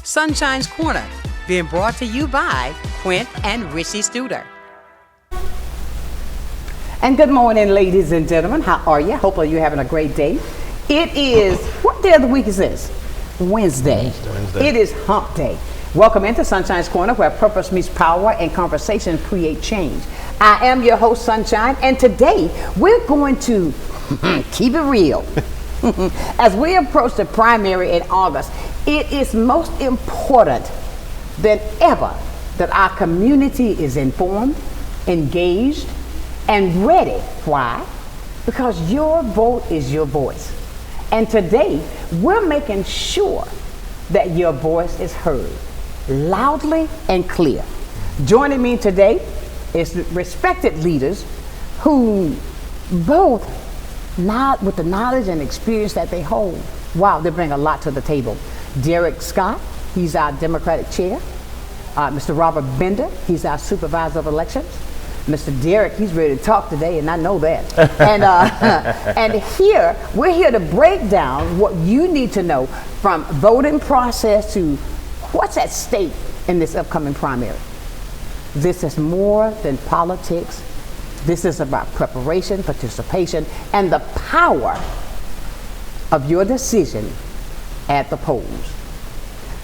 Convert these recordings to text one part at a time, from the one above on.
Sunshine's Corner, being brought to you by Quint and Richie Studer. And good morning, ladies and gentlemen. How are you? Hopefully you're having a great day. It is, what day of the week is this? Wednesday. It is hump day. Welcome into Sunshine's Corner, where purpose meets power and conversation create change. I am your host, Sunshine, and today we're going to keep it real. As we approach the primary in August, it is most important than ever that our community is informed, engaged, and ready. Why? Because your vote is your voice. And today, we're making sure that your voice is heard loudly and clear. Joining me today is respected leaders who both, not with the knowledge and experience that they hold, wow, they bring a lot to the table. Derek Scott, he's our Democratic chair. Mr. Robert Bender, he's our supervisor of elections. Mr. Derek, he's ready to talk today, and I know that. And here, we're here to break down what you need to know from voting process to what's at stake in this upcoming primary. This is more than politics. This is about preparation, participation, and the power of your decision at the polls.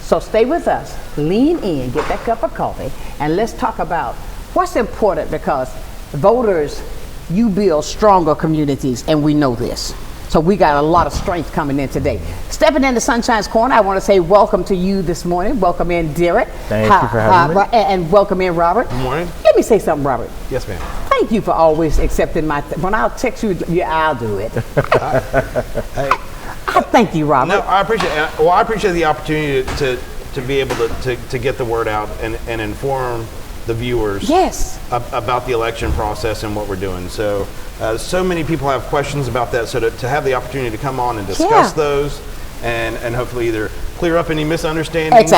So stay with us, lean in, get that cup of coffee, and let's talk about what's important, because voters, you build stronger communities, and we know this. So we got a lot of strength coming in today. Stepping into Sunshine's Corner, I want to say welcome to you this morning. Welcome in, Derek. Thank you for having me. And welcome in, Robert. Good morning. Let me say something, Robert. Yes, ma'am. Thank you for always accepting my, when I'll text you, yeah, I'll do it. Hey. I thank you, Robert. No, I appreciate it. Well, I appreciate the opportunity to be able to get the word out and inform the viewers about the election process and what we're doing. So so many people have questions about that, so to have the opportunity to come on and discuss those and hopefully either clear up any misunderstandings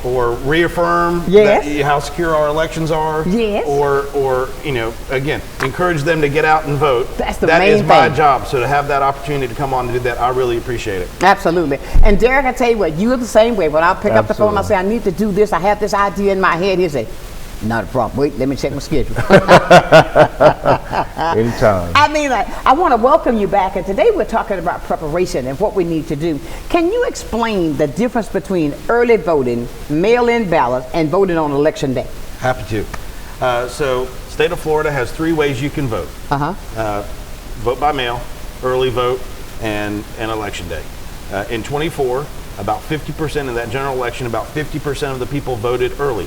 or reaffirm how secure our elections are, or you know, again, encourage them to get out and vote. That's the main thing. That is my job. So to have that opportunity to come on and do that, I really appreciate it. Absolutely. And Derek, I tell you what, you are the same way. When I pick up the phone, I say, I need to do this, I have this idea in my head, he'll say, not a problem. Wait, let me check my schedule. Anytime. I mean, I want to welcome you back. And today we're talking about preparation and what we need to do. Can you explain the difference between early voting, mail-in ballots, and voting on election day? Happy to. So, state of Florida has 3 ways you can vote. Vote by mail, early vote, and election day. In 24, about 50% of that general election, about 50% of the people voted early.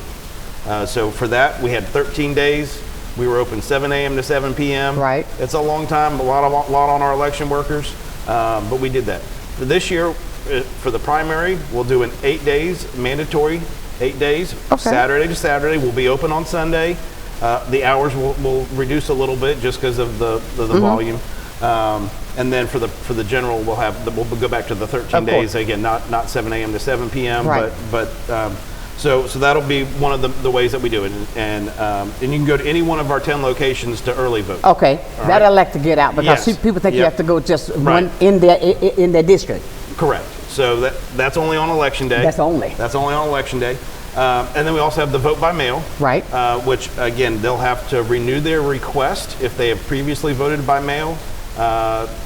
So for that, we had 13 days. We were open 7 a.m. to 7 p.m. Right. It's a long time, a lot on our election workers, but we did that. For this year, for the primary, we'll do an 8 days, mandatory 8 days, Saturday to Saturday. We'll be open on Sunday. The hours will reduce a little bit just because of the volume. And then for the general, we'll go back to the 13 days again, not 7 a.m. to 7 p.m. But so that'll be one of the ways that we do it, and you can go to any one of our 10 locations to early vote. Okay, that I like to get out because people think you have to go just one in their district. Correct. So that's only on election day. That's only on election day. And then we also have the vote by mail, which again they'll have to renew their request if they have previously voted by mail.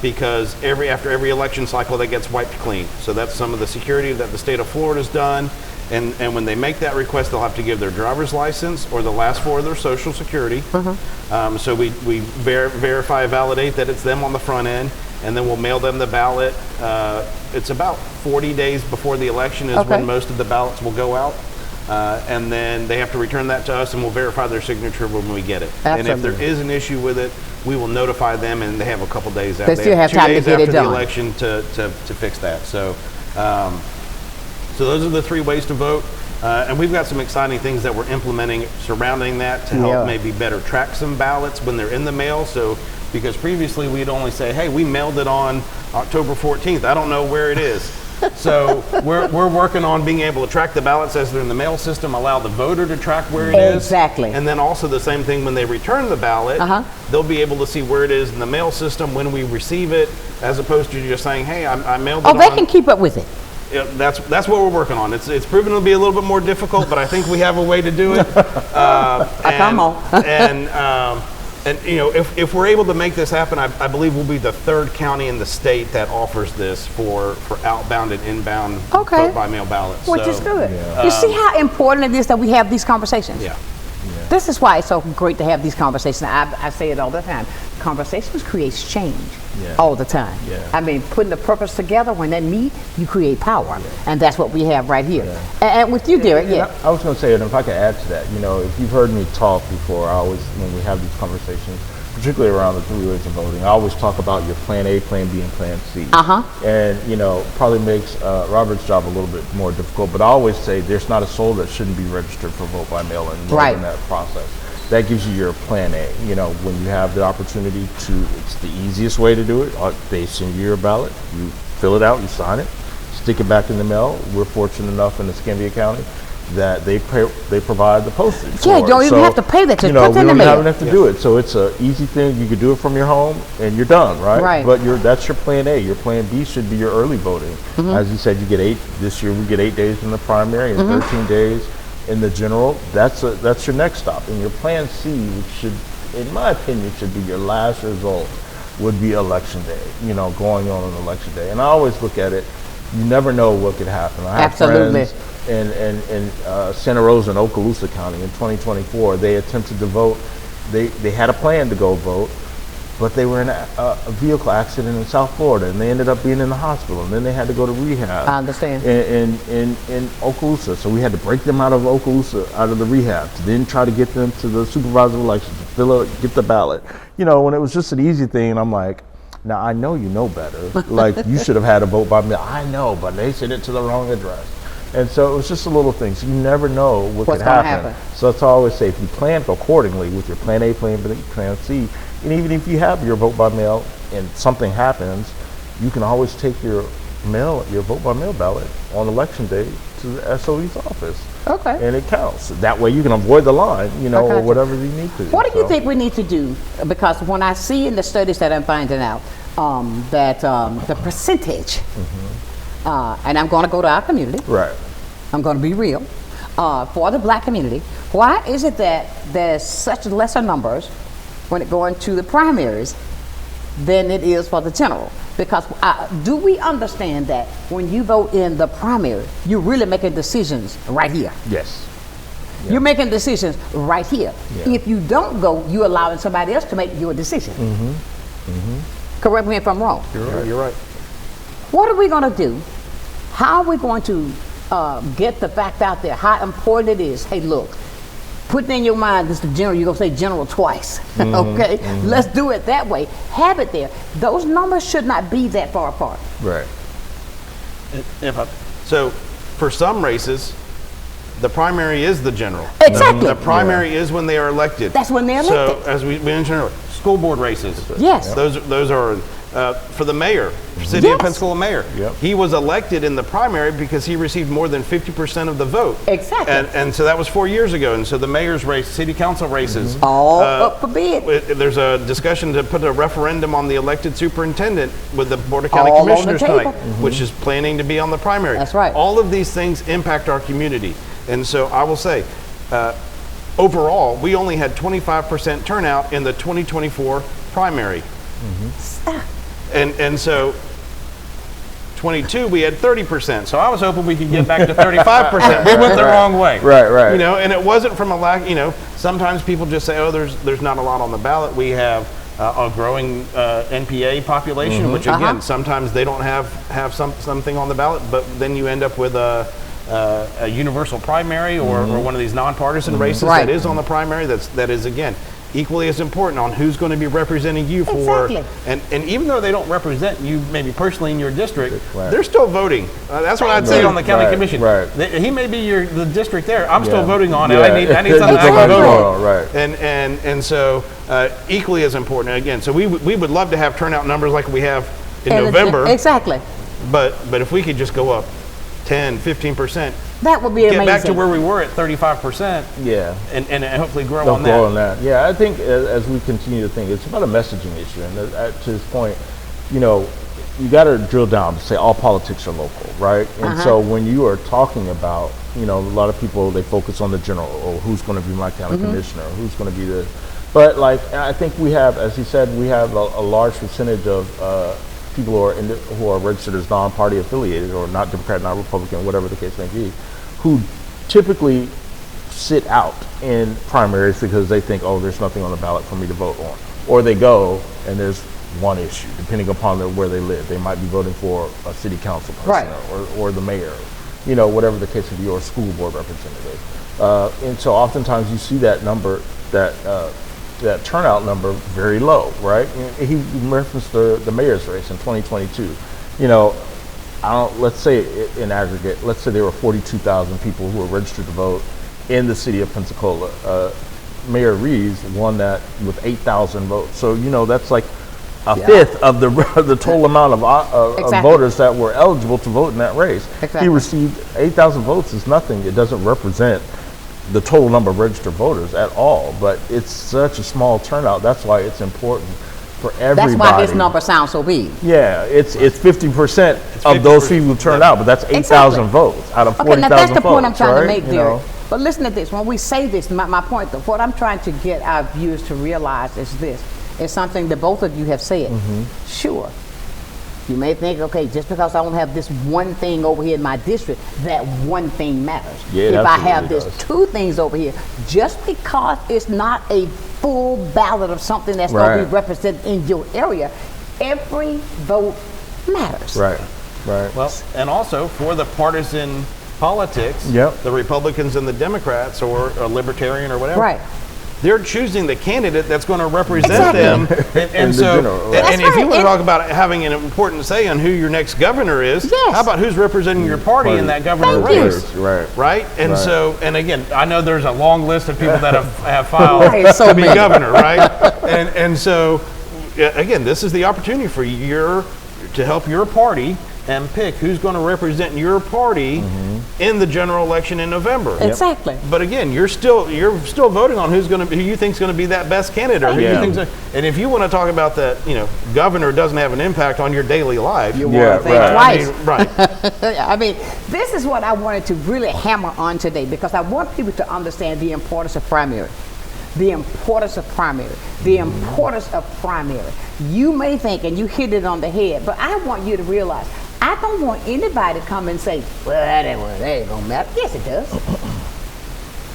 Because after every election cycle that gets wiped clean. So that's some of the security that the state of Florida's done. And when they make that request, they'll have to give their driver's license or the last 4 of their social security. So we verify, validate that it's them on the front end, and then we'll mail them the ballot. It's about 40 days before the election is when most of the ballots will go out. And then they have to return that to us, and we'll verify their signature when we get it. And if there is an issue with it, we will notify them, and they have a couple days after. They still have 2 days after the election to fix that. So those are the 3 ways to vote. And we've got some exciting things that we're implementing surrounding that to help maybe better track some ballots when they're in the mail. So because previously we'd only say, hey, we mailed it on October 14th. I don't know where it is. So we're working on being able to track the ballots as they're in the mail system, allow the voter to track where it is. Exactly. And then also the same thing when they return the ballot, they'll be able to see where it is in the mail system when we receive it, as opposed to just saying, hey, I mailed it on. Oh, they can keep up with it. that's what we're working on. It's proven to be a little bit more difficult, but I think we have a way to do it. Come on. And you know, if we're able to make this happen, I believe we'll be the third county in the state that offers this for outbound and inbound vote by mail ballots. Which is good. You see how important it is that we have these conversations? Yeah. This is why it's so great to have these conversations. I say it all the time. Conversations creates change all the time. I mean, putting the purpose together, when they meet, you create power. And that's what we have right here. And with you, Derek, I was going to say, and if I could add to that, you know, if you've heard me talk before, I always, when we have these conversations, particularly around the 3 ways of voting, I always talk about your plan A, plan B, and plan C. And, you know, probably makes Robert's job a little bit more difficult, but I always say there's not a soul that shouldn't be registered for vote by mail and enrolled in that process. That gives you your plan A. You know, when you have the opportunity to, it's the easiest way to do it. They send you your ballot, you fill it out, you sign it, stick it back in the mail. We're fortunate enough in Escambia County that they provide the postage. Yeah, you don't even have to pay that. Just put it in the mail. You don't have to do it. So it's an easy thing. You could do it from your home and you're done, right? But that's your plan A. Your plan B should be your early voting. As you said, you get 8, this year we get 8 days in the primary and 13 days in the general. That's your next stop. And your plan C, which should, in my opinion, should be your last result, would be election day, you know, going on an election day. And I always look at it, you never know what could happen. I have friends in Santa Rosa and Okaloosa County in 2024. They attempted to vote. They had a plan to go vote, but they were in a vehicle accident in South Florida, and they ended up being in the hospital, and then they had to go to rehab. I understand. In Okaloosa, so we had to break them out of Okaloosa, out of the rehab, to then try to get them to the supervisor elections, get the ballot. You know, when it was just an easy thing, and I'm like, now I know you know better. Like, you should have had a vote by mail. I know, but they sent it to the wrong address. And so it was just a little thing. So you never know what could happen. So that's all I always say. If you plan accordingly with your plan A, plan B, plan C, and even if you have your vote by mail and something happens, you can always take your vote by mail ballot on election day to the SOE's office. And it counts. That way you can avoid the line, you know, or whatever you need to. What do you think we need to do? Because when I see in the studies that I'm finding out that the percentage, and I'm going to go to our community. I'm going to be real. For the black community, why is it that there's such lesser numbers when it going to the primaries than it is for the general? Because do we understand that when you vote in the primary, you're really making decisions right here? Yes. You're making decisions right here. If you don't go, you're allowing somebody else to make your decision. Correct me if I'm wrong. You're right. What are we going to do? How are we going to get the fact out there, how important it is? Hey, look, put it in your mind, this is the general, you're going to say general twice, okay? Let's do it that way. Have it there. Those numbers should not be that far apart. So for some races, the primary is the general. Exactly. The primary is when they are elected. That's when they're elected. So as we mentioned earlier, school board races. Yes. Those are for the mayor, city of Pensacola mayor. He was elected in the primary because he received more than 50% of the vote. Exactly. And so that was 4 years ago. And so the mayor's race, city council races, all up for bid. There's a discussion to put a referendum on the elected superintendent with the Board of County Commissioners tonight, which is planning to be on the primary. That's right. All of these things impact our community. And so I will say, overall, we only had 25% turnout in the 2024 primary. And so 22, we had 30%. So I was hoping we could get back to 35%. We went the wrong way. Right. You know, and it wasn't from a lack, you know, sometimes people just say, oh, there's not a lot on the ballot. We have a growing NPA population, which again, sometimes they don't have something on the ballot, but then you end up with a universal primary or one of these nonpartisan races that is on the primary. That is again equally as important on who's going to be representing you for. And even though they don't represent you maybe personally in your district, they're still voting. That's what I'd say on the county commission. He may be the district there. I'm still voting on it. I need something I can vote on. And so equally as important again. So we would love to have turnout numbers like we have in November. But if we could just go up 10, 15%. That would be amazing. Get back to where we were at 35%. And hopefully grow on that. Yeah, I think as we continue to think, it's about a messaging issue. And to his point, you know, you got to drill down to say all politics are local, right? And so when you are talking about, a lot of people, they focus on the general, or who's going to be my county commissioner, who's going to be the, but like, I think we have, as he said, we have a large percentage of people who are registered as non-party affiliated, or not Democrat, not Republican, whatever the case may be, who typically sit out in primaries because they think, oh, there's nothing on the ballot for me to vote on. Or they go and there's one issue, depending upon where they live. They might be voting for a city council person, or the mayor, whatever the case may be, or a school board representative. And so oftentimes you see that number, that turnout number very low, right? He referenced the mayor's race in 2022. Let's say in aggregate, let's say there were 42,000 people who were registered to vote in the city of Pensacola. Mayor Reeves won that with 8,000 votes. So, that's like a fifth of the total amount of voters that were eligible to vote in that race. Exactly. He received 8,000 votes is nothing. It doesn't represent the total number of registered voters at all, but it's such a small turnout. That's why it's important for everybody. That's why this number sounds so big. Yeah, it's 50% of those people who turned out, but that's 8,000 votes out of 40,000 votes. Okay, now that's the point I'm trying to make, Derek. But listen to this. When we say this, my point, what I'm trying to get our viewers to realize is this. It's something that both of you have said. Sure. You may think, okay, just because I don't have this one thing over here in my district, that one thing matters. Yeah, if I have this two things over here, just because it's not a full ballot of something that's going to be represented in your area, every vote matters. Right. Well, and also for the partisan politics, the Republicans and the Democrats, or a libertarian or whatever, they're choosing the candidate that's going to represent them. And so, and if you want to talk about having an important say on who your next governor is, how about who's representing your party in that governor race? Right? And so, and again, I know there's a long list of people that have filed to be governor, right? And so, again, this is the opportunity for to help your party and pick who's going to represent your party in the general election in November. Exactly. But again, you're still voting on who you think is going to be that best candidate. Or who you think's and if you want to talk about that, governor doesn't have an impact on your daily life. You want to think twice. I mean, this is what I wanted to really hammer on today, because I want people to understand the importance of primary. The importance of primary. The importance of primary. You may think, and you hit it on the head, but I want you to realize, I don't want anybody to come and say, well, that ain't gonna matter. Yes, it does.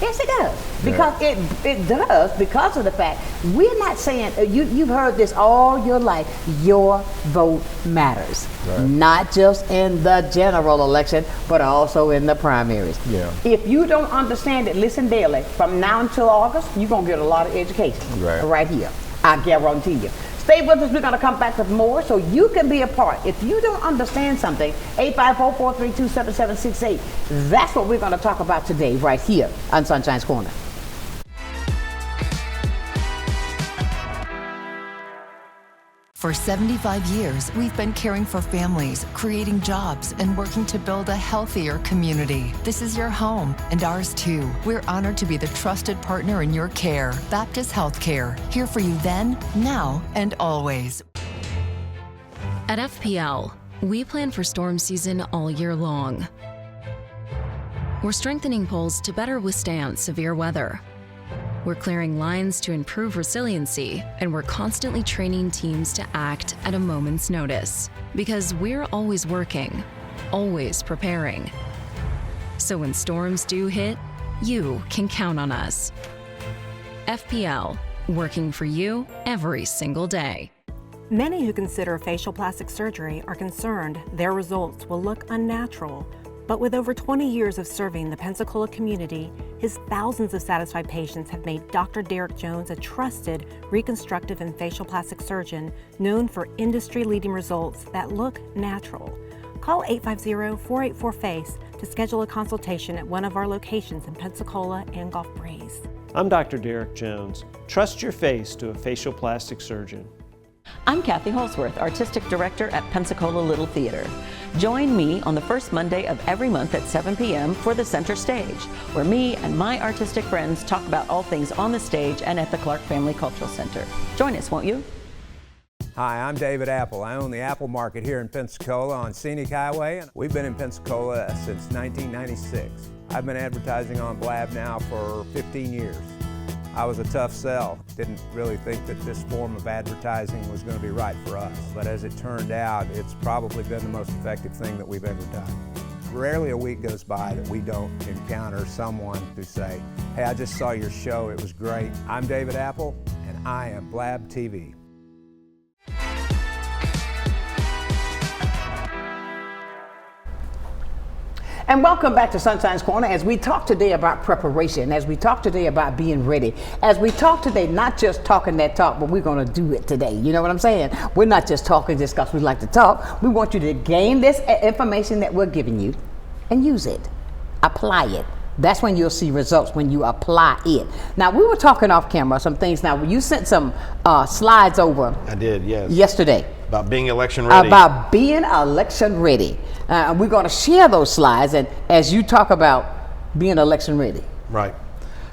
Yes, it does. Because it does, because of the fact, we're not saying, you've heard this all your life, your vote matters. Not just in the general election, but also in the primaries. If you don't understand it, listen daily. From now until August, you're going to get a lot of education right here. I guarantee you. Stay with us. We're going to come back with more so you can be a part. If you don't understand something, 854-432-7768. That's what we're going to talk about today right here on Sunshine's Corner. For 75 years, we've been caring for families, creating jobs, and working to build a healthier community. This is your home, and ours too. We're honored to be the trusted partner in your care. Baptist Healthcare, here for you then, now, and always. At FPL, we plan for storm season all year long. We're strengthening poles to better withstand severe weather. We're clearing lines to improve resiliency, and we're constantly training teams to act at a moment's notice. Because we're always working, always preparing. So when storms do hit, you can count on us. FPL, working for you every single day. Many who consider facial plastic surgery are concerned their results will look unnatural. But with over 20 years of serving the Pensacola community, his thousands of satisfied patients have made Dr. Derek Jones a trusted reconstructive and facial plastic surgeon known for industry-leading results that look natural. Call 850-484-FACE to schedule a consultation at one of our locations in Pensacola and Gulf Breeze. I'm Dr. Derek Jones. Trust your face to a facial plastic surgeon. I'm Kathy Holsworth, Artistic Director at Pensacola Little Theater. Join me on the first Monday of every month at 7 p.m. for the Center Stage, where me and my artistic friends talk about all things on the stage and at the Clark Family Cultural Center. Join us, won't you? Hi, I'm David Apple. I own the Apple Market here in Pensacola on Scenic Highway. We've been in Pensacola since 1996. I've been advertising on Blab now for 15 years. I was a tough sell. Didn't really think that this form of advertising was going to be right for us. But as it turned out, it's probably been the most effective thing that we've ever done. Rarely a week goes by that we don't encounter someone who say, hey, I just saw your show, it was great. I'm David Apple, and I am Blab TV. And welcome back to Sunshine's Corner as we talk today about preparation, as we talk today about being ready, as we talk today, not just talking that talk, but we're going to do it today. You know what I'm saying? We're not just talking just because we like to talk. We want you to gain this information that we're giving you and use it, apply it. That's when you'll see results, when you apply it. Now, we were talking off camera, some things. Now, you sent some slides over. I did, yes. Yesterday. About being election ready. About being election ready. We're going to share those slides, and as you talk about being election ready. Right.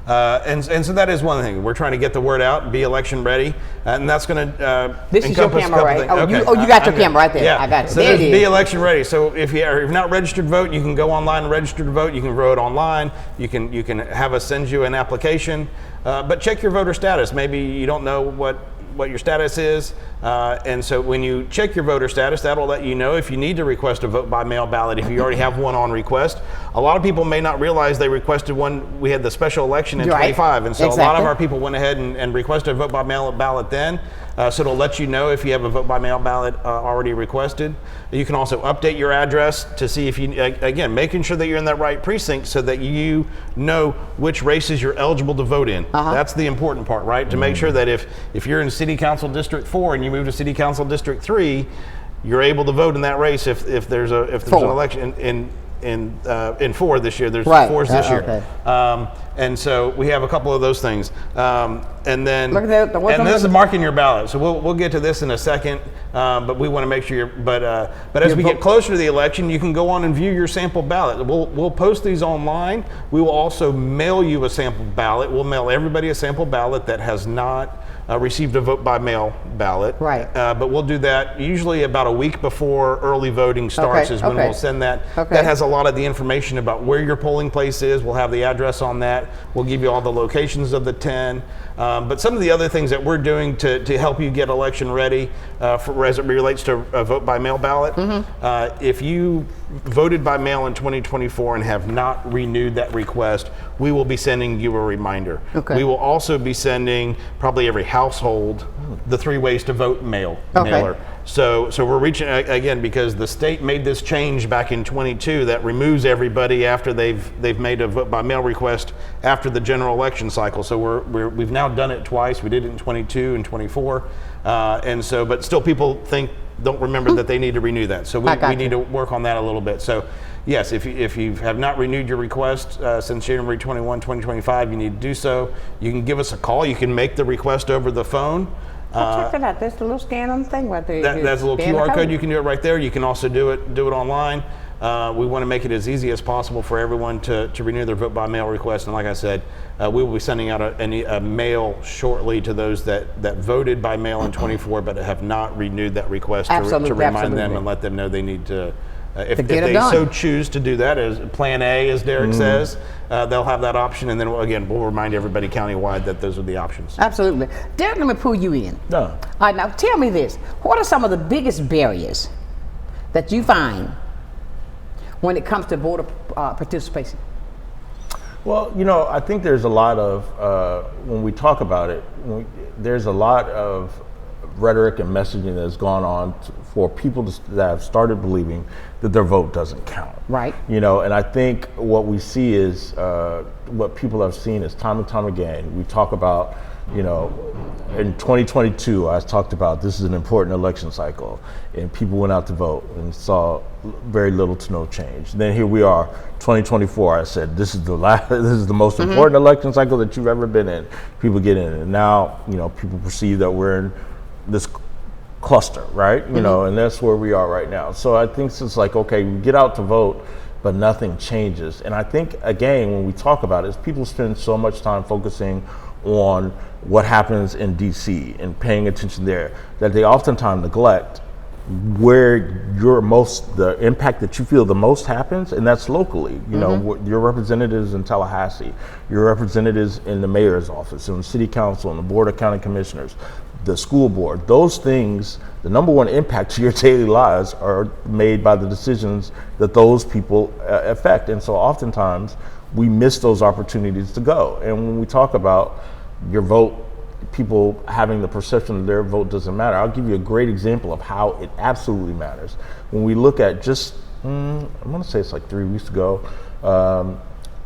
And so that is one thing. We're trying to get the word out, be election ready, and that's going to this is your camera, right? Oh, okay. You got your camera right there. Yeah. I got it. So there it is. Be election ready. So if you're not registered to vote, you can go online and register to vote. You can vote online. You can have us send you an application, but check your voter status. Maybe you don't know what your status is, and so when you check your voter status, that'll let you know if you need to request a vote by mail ballot, if you already have one on request. A lot of people may not realize they requested one. We had the special election in 25, and so a lot of our people went ahead and requested a vote by mail ballot then. So it'll let you know if you have a vote by mail ballot already requested. You can also update your address to see if you, again, making sure that you're in that right precinct so that you know which races you're eligible to vote in. That's the important part, right? To make sure that if you're in City Council District 4 and you move to City Council District 3, you're able to vote in that race if there's an election in 4 this year. There's 4s this year. Okay. And so we have a couple of those things. And then, and this is marking your ballot. So we'll get to this in a second, but we want to make sure but as we get closer to the election, you can go on and view your sample ballot. We'll post these online. We will also mail you a sample ballot. We'll mail everybody a sample ballot that has not received a vote by mail ballot. Right. But we'll do that usually about a week before early voting starts is when we'll send that. That has a lot of the information about where your polling place is. We'll have the address on that. We'll give you all the locations of the 10. But some of the other things that we're doing to help you get election ready as it relates to a vote by mail ballot, if you voted by mail in 2024 and have not renewed that request, we will be sending you a reminder. We will also be sending probably every household the 3 ways to vote mailer. So we're reaching again because the state made this change back in 22 that removes everybody after they've made a vote by mail request after the general election cycle. So we've now done it twice. We did it in 22 and 24, and so but still people don't remember that they need to renew that. So we need to work on that a little bit. So yes, if you have not renewed your request since January 21, 2025, you need to do so. You can give us a call. You can make the request over the phone. Check it out. There's the little scan on the thing right there. That's a little QR code. You can do it right there. You can also do it online. We want to make it as easy as possible for everyone to renew their vote by mail request. And like I said, we will be sending out a mail shortly to those that voted by mail in 24 but have not renewed that request to remind them and let them know they need to. If they so choose to do that, as Plan A, as Derek says, they'll have that option, and then again, we'll remind everybody countywide that those are the options. Absolutely. Derek, let me pull you in. No. All right, now tell me this. What are some of the biggest barriers that you find when it comes to voter participation? Well, I think there's a lot of, when we talk about it, there's a lot of rhetoric and messaging that's gone on for people that have started believing that their vote doesn't count. Right. And I think what we see is, what people have seen is time and time again, we talk about, in 2022, I talked about this is an important election cycle, and people went out to vote and saw very little to no change. And then here we are, 2024. I said this is the most important election cycle that you've ever been in. People get in, and now people perceive that we're in this cluster, right? And that's where we are right now. So I think it's like, okay, we get out to vote, but nothing changes. And I think, again, when we talk about it, is people spend so much time focusing on what happens in DC and paying attention there, that they oftentimes neglect where the impact that you feel the most happens, and that's locally. You know, your representatives in Tallahassee, your representatives in the mayor's office, in the city council, and the board of county commissioners, the school board. Those things, the number one impact to your daily lives are made by the decisions that those people affect. And so oftentimes we miss those opportunities to go. And when we talk about your vote, people having the perception that their vote doesn't matter, I'll give you a great example of how it absolutely matters. When we look at just, I'm gonna say it's like 3 weeks ago,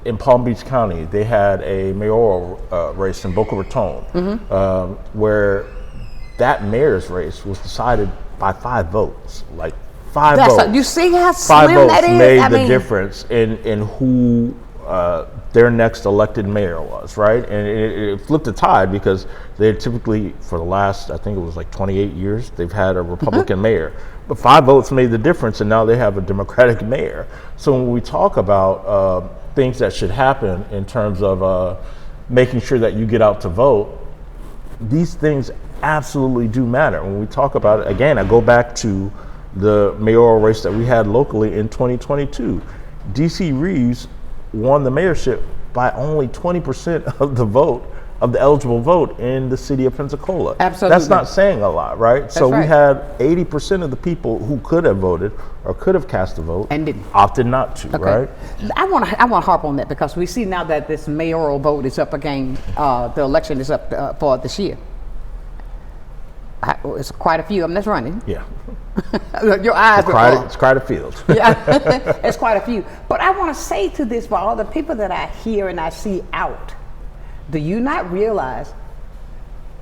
in Palm Beach County, they had a mayoral race in Boca Raton, where that mayor's race was decided by 5 votes, like 5 votes. You see how 5 slim votes that is? made the difference in who their next elected mayor was, right? And it flipped the tide because they typically, for the last, I think it was like 28 years, they've had a Republican mayor. But 5 votes made the difference, and now they have a Democratic mayor. So when we talk about things that should happen in terms of making sure that you get out to vote, these things absolutely do matter. When we talk about it, again, I go back to the mayoral race that we had locally in 2022. DC Reeves won the mayorship by only 20% of the vote, of the eligible vote in the city of Pensacola. Absolutely. That's not saying a lot, right? That's so right. We had 80% of the people who could have voted or could have cast a vote and didn't, opted not to, right? I want to harp on that because we see now that this mayoral vote is up again, the election is up for this year. It's quite a few of them that's running. Yeah. Your eyes are it's quite a field. Yeah, it's quite a few. But I want to say to this, for all the people that I hear and I see out, do you not realize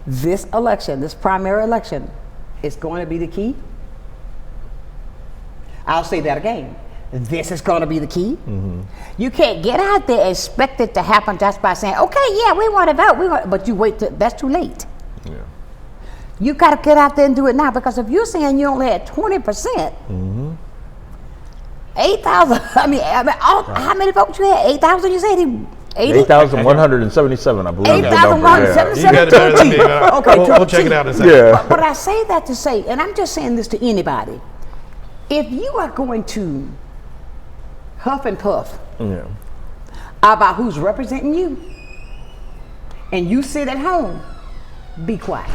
this election, this primary election, is going to be the key? I'll say that again. This is going to be the key. You can't get out there and expect it to happen just by saying, okay, yeah, we want to vote, but you wait, that's too late. Yeah. You got to get out there and do it now, because if you're saying you only had 20%, 8,000, how many votes you had? 8,000, you said? 8,177, I believe. 8,177. You got it better than me. Okay, we'll check it out in a second. Yeah. But I say that to say, and I'm just saying this to anybody, if you are going to huff and puff about who's representing you, and you sit at home, be quiet.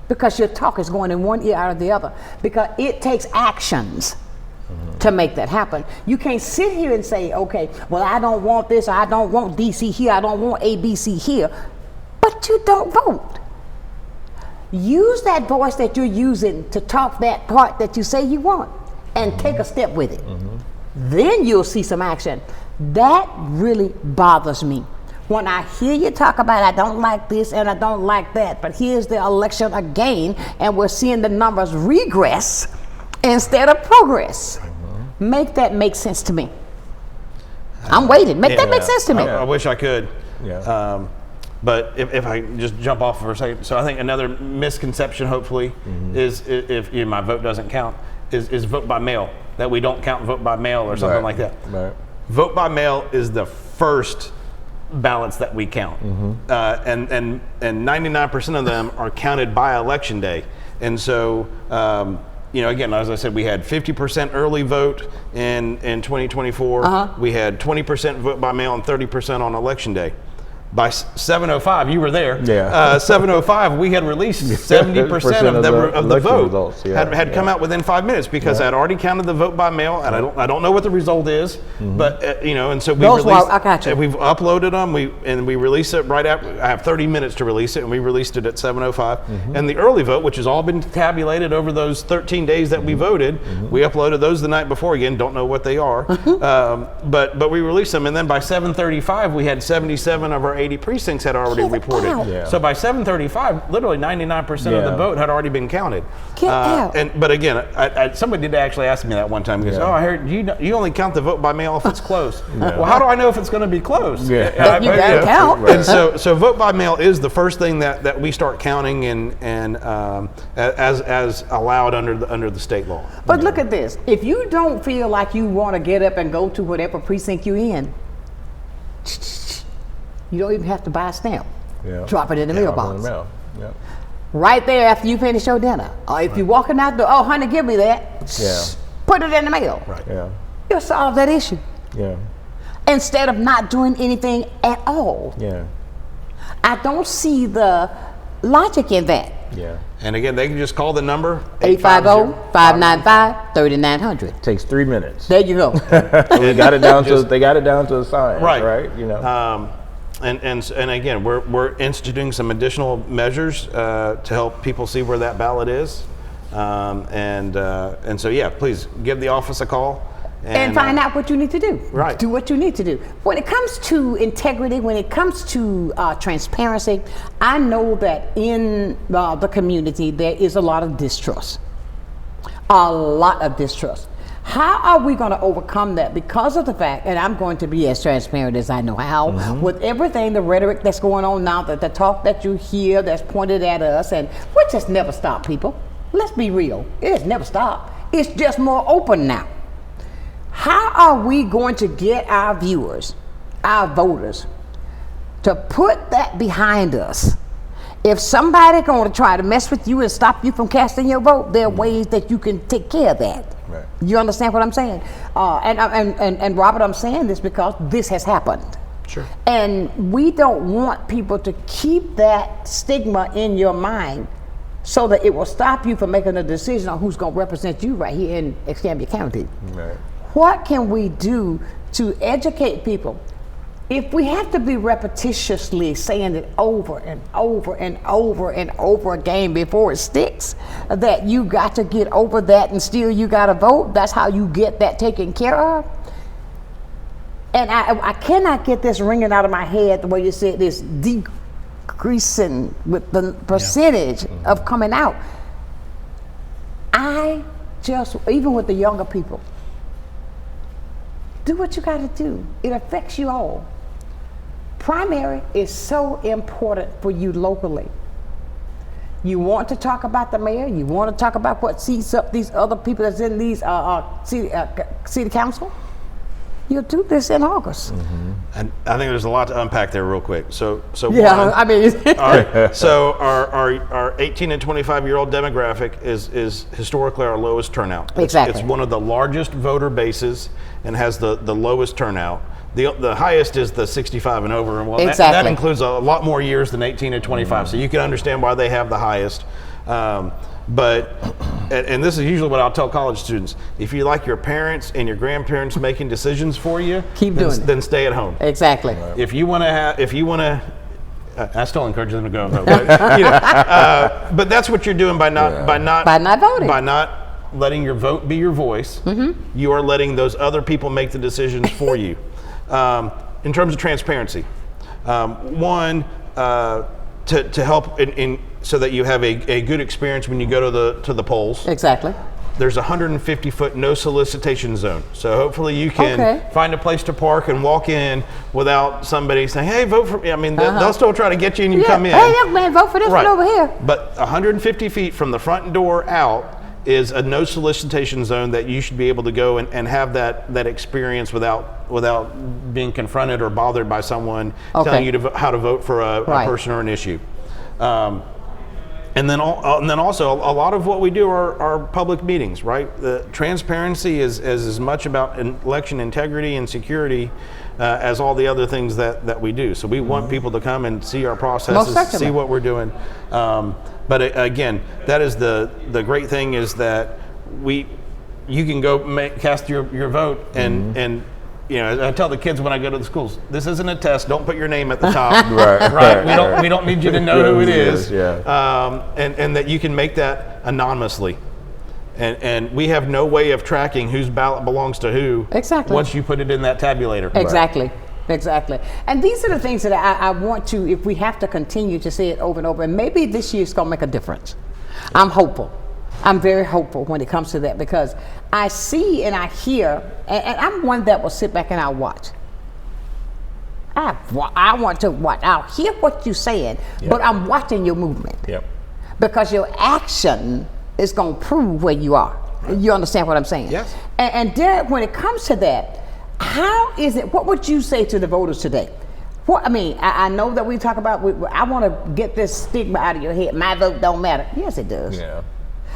Because your talk is going in one ear out of the other. Because it takes actions to make that happen. You can't sit here and say, okay, well, I don't want this, or I don't want DC here, I don't want ABC here, but you don't vote. Use that voice that you're using to talk that part that you say you want, and take a step with it. Then you'll see some action. That really bothers me. When I hear you talk about, I don't like this and I don't like that, but here's the election again, and we're seeing the numbers regress instead of progress. Make that make sense to me. I'm waiting. Make that make sense to me. I wish I could. Yeah. But if I just jump off for a second, so I think another misconception, hopefully, is if my vote doesn't count, is vote by mail. That we don't count vote by mail or something like that. Right. Vote by mail is the first ballots that we count, and 99% of them are counted by election day. And so, again, as I said, we had 50% early vote in 2024. We had 20% vote by mail and 30% on election day. By 7:05, you were there. Yeah. 7:05, we had released 70% of the vote results, had come out within 5 minutes, because I had already counted the vote by mail, and I don't know what the result is, but and so we released. I got you. We've uploaded them. We release it right after. I have 30 minutes to release it, and we released it at 7:05. And the early vote, which has all been tabulated over those 13 days that we voted, we uploaded those the night before. Again, don't know what they are, but we released them, and then by 7:35, we had 77 of our 80 precincts had already reported. Yeah. So by 7:35, literally 99% of the vote had already been counted. But again, somebody did actually ask me that one time. He goes, I heard you only count the vote by mail if it's close. Well, how do I know if it's going to be close? You gotta count. And so vote by mail is the first thing that we start counting and as allowed under the state law. But look at this. If you don't feel like you want to get up and go to whatever precinct you're in, You don't even have to buy a stamp. Yeah. Drop it in the mailbox. In the mail. Yep. Right there after you finish your dinner. Or if you're walking out the, oh, honey, give me that. Yeah. Put it in the mail. Right. Yeah. You'll solve that issue. Yeah. Instead of not doing anything at all. Yeah. I don't see the logic in that. Yeah. And again, they can just call the number 850-595-3900. Takes 3 minutes. There you go. They got it down to a science, right? You know. And again, we're instituting some additional measures to help people see where that ballot is, and so yeah, please give the office a call and find out what you need to do. Right. Do what you need to do. When it comes to integrity, when it comes to transparency, I know that in the community there is a lot of distrust. A lot of distrust. How are we going to overcome that? Because of the fact, and I'm going to be as transparent as I know how, with everything, the rhetoric that's going on now, the talk that you hear that's pointed at us, and we just never stop, people. Let's be real. It has never stopped. It's just more open now. How are we going to get our viewers, our voters, to put that behind us? If somebody's going to try to mess with you and stop you from casting your vote, there are ways that you can take care of that. Right. You understand what I'm saying? And Robert, I'm saying this because this has happened. Sure. And we don't want people to keep that stigma in your mind so that it will stop you from making a decision on who's going to represent you right here in Escambia County. Right. What can we do to educate people? If we have to be repetitiously saying it over and over and over and over again before it sticks, that you got to get over that and still you got to vote, that's how you get that taken care of. And I cannot get this ringing out of my head the way you said this decreasing with the percentage of coming out. I just, even with the younger people, do what you got to do. It affects you all. Primary is so important for you locally. You want to talk about the mayor, you want to talk about what seats up these other people that's in these city council, you'll do this in August. And I think there's a lot to unpack there real quick. So yeah, one, I mean, all right, so our 18 and 25-year-old demographic is historically our lowest turnout. Exactly. It's one of the largest voter bases and has the lowest turnout. The highest is the 65 and over, and that includes a lot more years than 18 and 25. So you can understand why they have the highest. But this is usually what I'll tell college students: if you like your parents and your grandparents making decisions for you, then stay at home. Exactly. Right. If you want to, I still encourage them to go vote. But that's what you're doing by not voting, by not letting your vote be your voice. You are letting those other people make the decisions for you. In terms of transparency, one, to help so that you have a good experience when you go to the polls. Exactly. There's a 150-foot no solicitation zone. So hopefully you can find a place to park and walk in without somebody saying, hey, vote for me. I mean, they'll still try to get you and you come in. Hey, young man, vote for this one over here. But 150 feet from the front door out is a no solicitation zone that you should be able to go and have that experience without being confronted or bothered by someone telling you how to vote for a person or an issue. And then also a lot of what we do are public meetings, right? The transparency is as much about election integrity and security as all the other things that we do. So we want people to come and see our processes, see what we're doing. But again, that is the great thing is that you can go cast your vote and you know, I tell the kids when I go to the schools, this isn't a test. Don't put your name at the top. right. We don't need you to know who it is. And that you can make that anonymously. And we have no way of tracking whose ballot belongs to who. Exactly. Once you put it in that tabulator. Exactly. Exactly. And these are the things that I want to, if we have to continue to say it over and over, and maybe this year it's going to make a difference. I'm hopeful. I'm very hopeful when it comes to that because I see and I hear, and I'm one that will sit back and I'll watch. I want to watch. I'll hear what you're saying, but I'm watching your movement. Because your action is going to prove where you are. You understand what I'm saying? Yes. And Derek, when it comes to that, how is it, what would you say to the voters today? What, I mean, I know that we talk about, I want to get this stigma out of your head. My vote don't matter. Yes, it does. Yeah.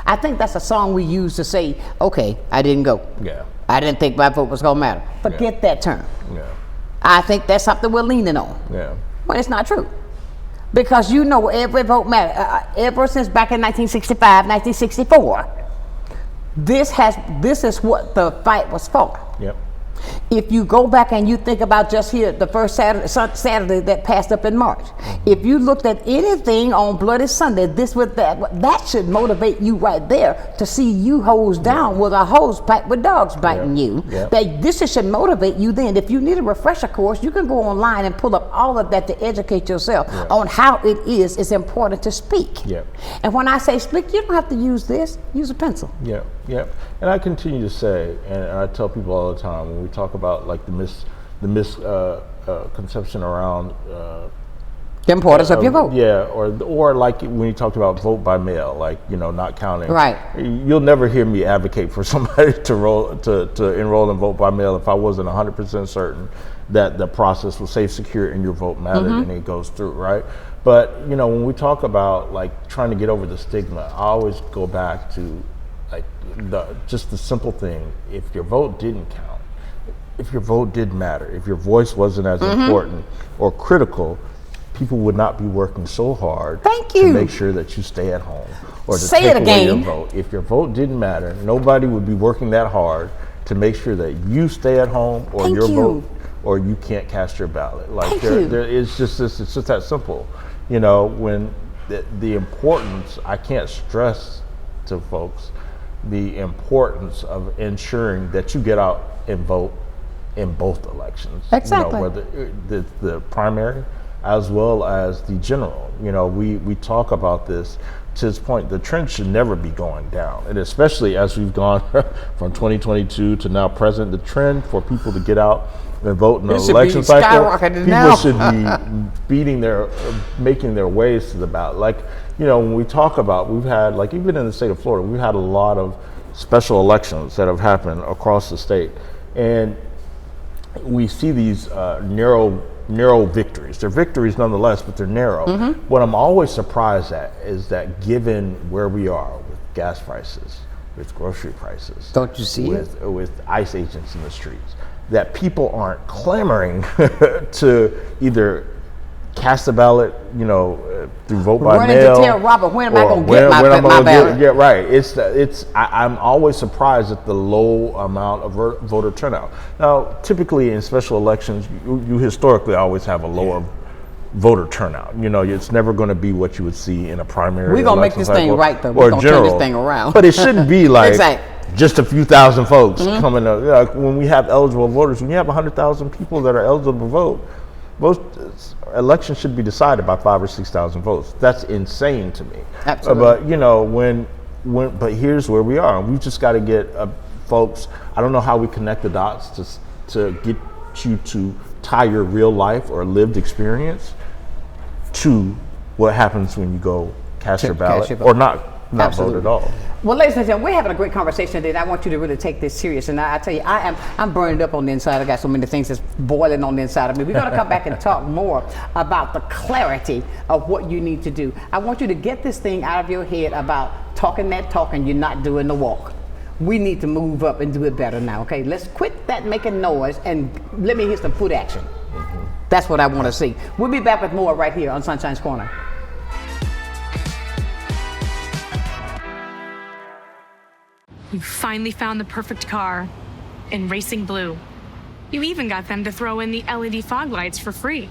I think that's a song we use to say, okay, I didn't go. Yeah. I didn't think my vote was going to matter. Forget that term. Yeah. I think that's something we're leaning on. Yeah. Well, it's not true. Because you know every vote matters. Ever since back in 1965, 1964, this is what the fight was for. Yep. If you go back and you think about just here, the first Saturday that passed up in March, if you looked at anything on Bloody Sunday, that should motivate you right there to see you hose down with a hose pipe with dogs biting you. That this should motivate you then. If you need a refresher course, you can go online and pull up all of that to educate yourself on how it's important to speak. And when I say speak, you don't have to use this, use a pencil. Yep. And I continue to say, and I tell people all the time, when we talk about like the misconception around the importance of your vote. Yeah, or like when you talked about vote by mail, like, you know, not counting. Right. You'll never hear me advocate for somebody to enroll in vote by mail if I wasn't 100% certain that the process was safe, secure, and your vote mattered and it goes through, right? But, you know, when we talk about like trying to get over the stigma, I always go back to like just the simple thing. If your vote didn't count, if your vote didn't matter, if your voice wasn't as important or critical, people would not be working so hard to make sure that you stay at home or to take away your vote. If your vote didn't matter, nobody would be working that hard to make sure that you stay at home or your vote, or you can't cast your ballot. Like it's just that simple. You know, when the importance, I can't stress to folks the importance of ensuring that you get out and vote in both elections. Exactly. You know, whether the primary as well as the general. You know, we talk about this to this point. The trend should never be going down, and especially as we've gone from 2022 to now present, the trend for people to get out and vote in the election cycle, people should be making their ways to the ballot. Like, you know, when we talk about, we've had, like, even in the state of Florida, we've had a lot of special elections that have happened across the state, and we see these narrow victories. They're victories nonetheless, but they're narrow. What I'm always surprised at is that given where we are with gas prices, with grocery prices, don't you see with ICE agents in the streets, that people aren't clamoring to either cast a ballot, you know, through vote by mail. To tell Robert, when am I going to get my ballot? Yeah, right. I'm always surprised at the low amount of voter turnout. Now, typically in special elections, you historically always have a lower voter turnout. You know, it's never going to be what you would see in a primary. We're going to make this thing right, though. We're going to turn this thing around. But it shouldn't be like just a few thousand folks coming up. You know, when we have eligible voters, when you have 100,000 people that are eligible to vote, most elections should be decided by 5,000 or 6,000 votes. That's insane to me. Absolutely. But you know, but here's where we are. We've just got to get folks. I don't know how we connect the dots to get you to tie your real life or lived experience to what happens when you go cast your ballot or not vote at all. Well, ladies and gentlemen, we're having a great conversation today, and I want you to really take this serious. And I tell you, I'm burned up on the inside. I got so many things that's boiling on the inside of me. We're going to come back and talk more about the clarity of what you need to do. I want you to get this thing out of your head about talking that talk and you're not doing the walk. We need to move up and do it better now, okay? Let's quit that making noise and let me hear some foot action. That's what I want to see. We'll be back with more right here on Sunshine's Corner. You finally found the perfect car in racing blue. You even got them to throw in the LED fog lights for free.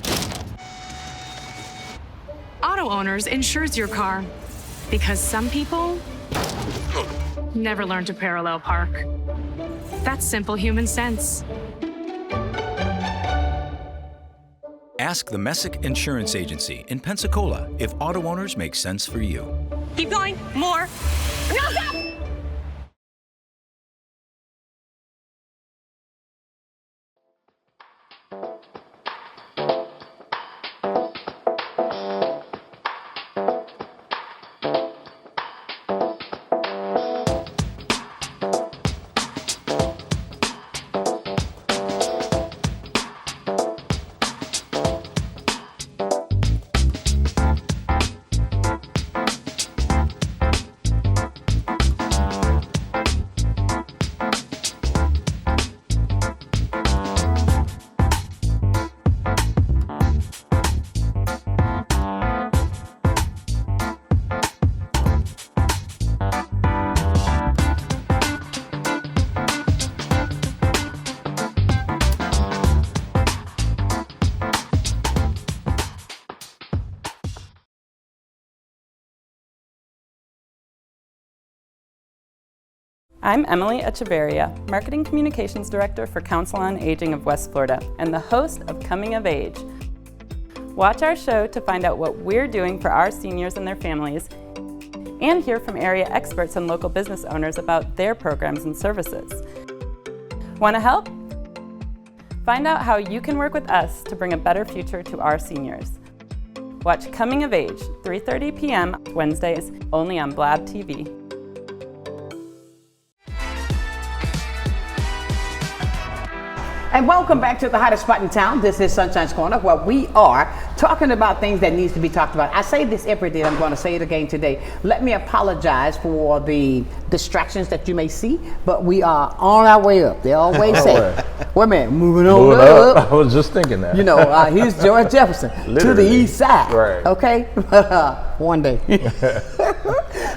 Auto Owners insures your car because some people never learn to parallel park. That's simple human sense. Ask the Messick Insurance Agency in Pensacola if auto owners make sense for you. Keep going, more. No, stop! I'm Emily Echeverria, Marketing Communications Director for Council on Aging of West Florida and the host of Coming of Age. Watch our show to find out what we're doing for our seniors and their families and hear from area experts and local business owners about their programs and services. Want to help? Find out how you can work with us to bring a better future to our seniors. Watch Coming of Age, 3:30 p.m. Wednesdays, only on Blab TV. And welcome back to the hottest spot in town. This is Sunshine's Corner, where we are talking about things that needs to be talked about. I say this every day. I'm going to say it again today. Let me apologize for the distractions that you may see, but we are on our way up. They always say, wait a minute, moving on up. I was just thinking that. You know, here's George Jefferson to the east side. Right. Okay? One day.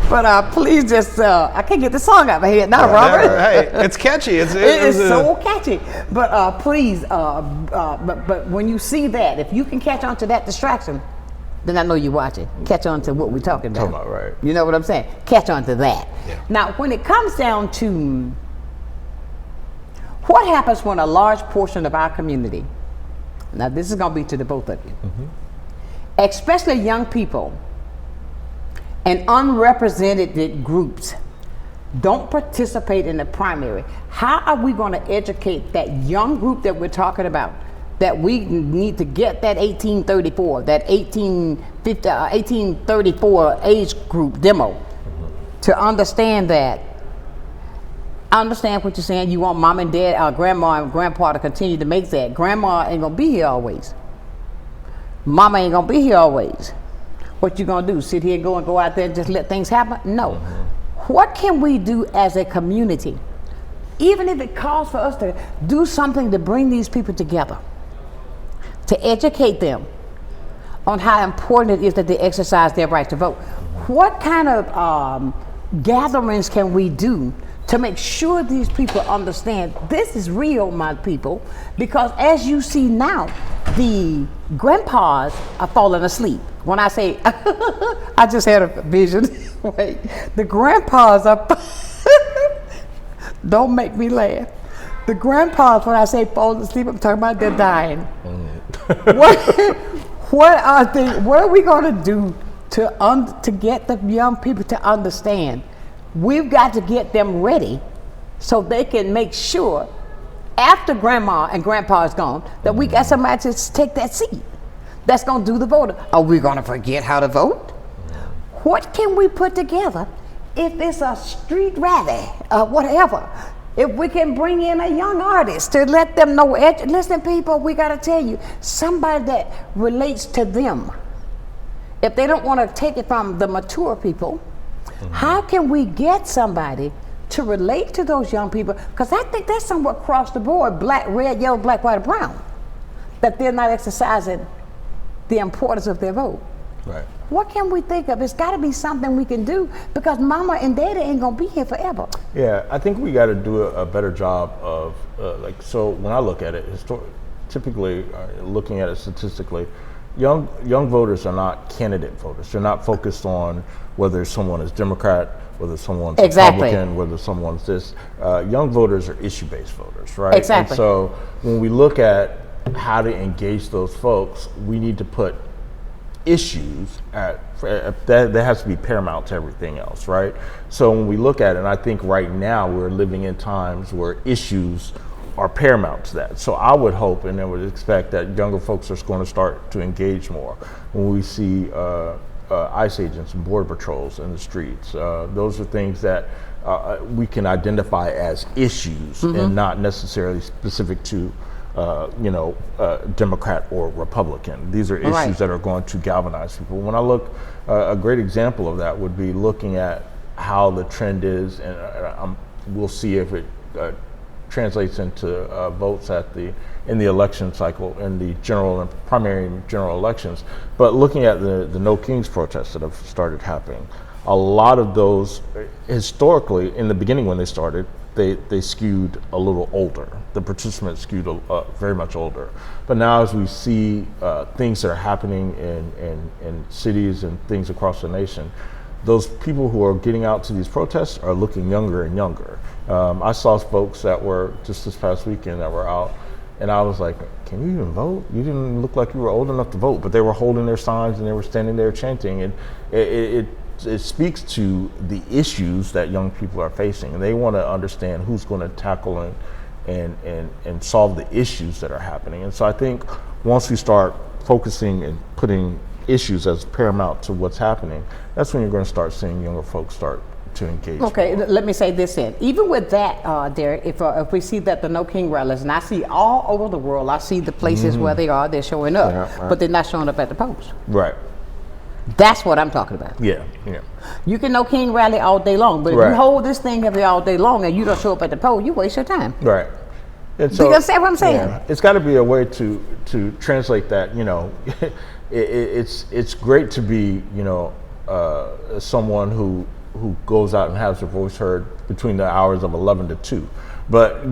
But please just, I can't get the song out of my head now, Robert. Hey, it's catchy. It is so catchy. But please, but when you see that, if you can catch on to that distraction, then I know you're watching. Catch on to what we're talking about. Right. You know what I'm saying? Catch on to that. Yeah. Now, when it comes down to what happens when a large portion of our community, now this is going to be to the both of you, especially young people and unrepresented groups, don't participate in the primary. How are we going to educate that young group that we're talking about, that we need to get that 1834, that 1834 age group demo to understand that? I understand what you're saying. You want mom and dad, grandma and grandpa to continue to make that. Grandma ain't going to be here always. Mama ain't going to be here always. What you going to do? Sit here and go out there and just let things happen? No. What can we do as a community, even if it calls for us to do something to bring these people together, to educate them on how important it is that they exercise their right to vote? What kind of gatherings can we do to make sure these people understand this is real, my people? Because as you see now, the grandpas are falling asleep. When I say, I just had a vision. Wait, the grandpas are, don't make me laugh. The grandpas, when I say falling asleep, I'm talking about they're dying. What are we going to do to get the young people to understand? We've got to get them ready so they can make sure after grandma and grandpa is gone that we got somebody to take that seat that's going to do the voting. Are we going to forget how to vote? What can we put together if it's a street rally or whatever? If we can bring in a young artist to let them know, listen people, we got to tell you, somebody that relates to them. If they don't want to take it from the mature people, how can we get somebody to relate to those young people? Because I think that's somewhat across the board, black, red, yellow, black, white, or brown, that they're not exercising the importance of their vote. Right. What can we think of? It's got to be something we can do, because mama and daddy ain't going to be here forever. Yeah, I think we got to do a better job of, so when I look at it, typically looking at it statistically, young voters are not candidate voters. They're not focused on whether someone is Democrat, whether someone's Republican, whether someone's this. Young voters are issue-based voters, right? Exactly. And so when we look at how to engage those folks, we need to put issues that has to be paramount to everything else, right? So when we look at it, and I think right now we're living in times where issues are paramount to that. So I would hope and I would expect that younger folks are going to start to engage more when we see ICE agents and border patrols in the streets. Those are things that we can identify as issues and not necessarily specific to Democrat or Republican. These are issues that are going to galvanize people. When I look, a great example of that would be looking at how the trend is, and we'll see if it translates into votes in the election cycle, in the general and primary and general elections. But looking at the No Kings protests that have started happening, a lot of those historically in the beginning when they started, they skewed a little older. The participants skewed very much older. But now as we see things that are happening in cities and things across the nation, those people who are getting out to these protests are looking younger and younger. I saw folks that were just this past weekend that were out, and I was like, can you even vote? You didn't look like you were old enough to vote, but they were holding their signs and they were standing there chanting, and it speaks to the issues that young people are facing, and they want to understand who's going to tackle and solve the issues that are happening. And so I think once we start focusing and putting issues as paramount to what's happening, that's when you're going to start seeing younger folks start to engage. Okay, let me say this then. Even with that, Derek, if we see that the No King rallies, and I see all over the world, I see the places where they're showing up, but they're not showing up at the polls. Right. That's what I'm talking about. Yeah. You can No King rally all day long, but if you hold this thing every all day long and you don't show up at the poll, you waste your time. Right. And Do you understand what I'm saying? Yeah, it's got to be a way to translate that. It's great to be someone who goes out and has their voice heard between the hours of 11 to 2. But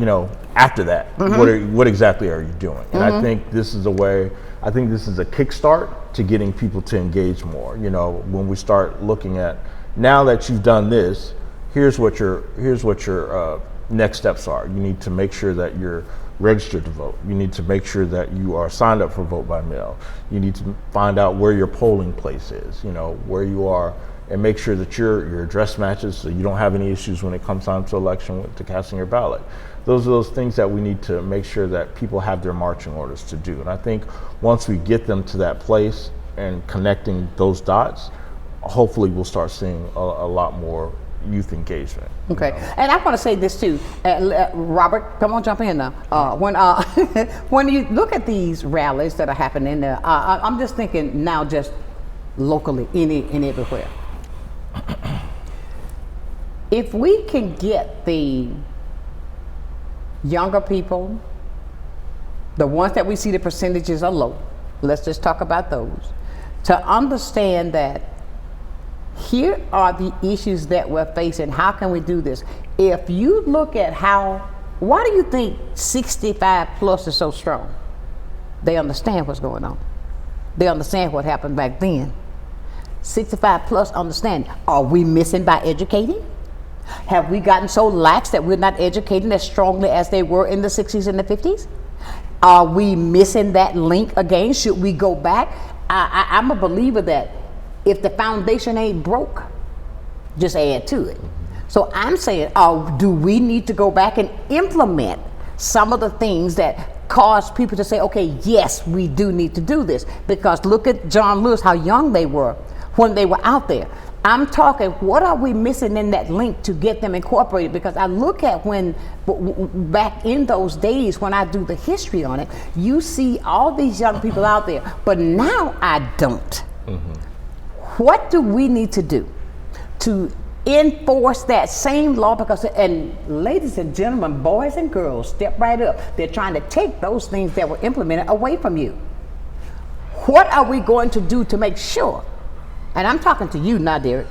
after that, what exactly are you doing? And I think this is a way. I think this is a kickstart to getting people to engage more. When we start looking at, now that you've done this, here's what your next steps are. You need to make sure that you're registered to vote. You need to make sure that you are signed up for vote by mail. You need to find out where your polling place is, where you are, and make sure that your address matches so you don't have any issues when it comes time to election to casting your ballot. Those are those things that we need to make sure that people have their marching orders to do. And I think once we get them to that place and connecting those dots, hopefully we'll start seeing a lot more youth engagement. Okay, and I want to say this too, Robert. Come on, jump in now. When you look at these rallies that are happening there, I'm just thinking now, just locally, and everywhere. If we can get the younger people, the ones that we see the percentages are low, let's just talk about those, to understand that here are the issues that we're facing. How can we do this? If you look at why do you think 65 plus is so strong? They understand what's going on. They understand what happened back then. 65 plus understand. Are we missing by educating? Have we gotten so lax that we're not educating as strongly as they were in the 60s and the 50s? Are we missing that link again? Should we go back? I'm a believer that if the foundation ain't broke, just add to it. So I'm saying, do we need to go back and implement some of the things that cause people to say, okay, yes, we do need to do this? Because look at John Lewis, how young they were when they were out there. I'm talking, what are we missing in that link to get them incorporated? Because I look at when, back in those days when I do the history on it, you see all these young people out there, but now I don't. What do we need to do to enforce that same law? Because, and ladies and gentlemen, boys and girls, step right up. They're trying to take those things that were implemented away from you. What are we going to do to make sure? And I'm talking to you now, Derek.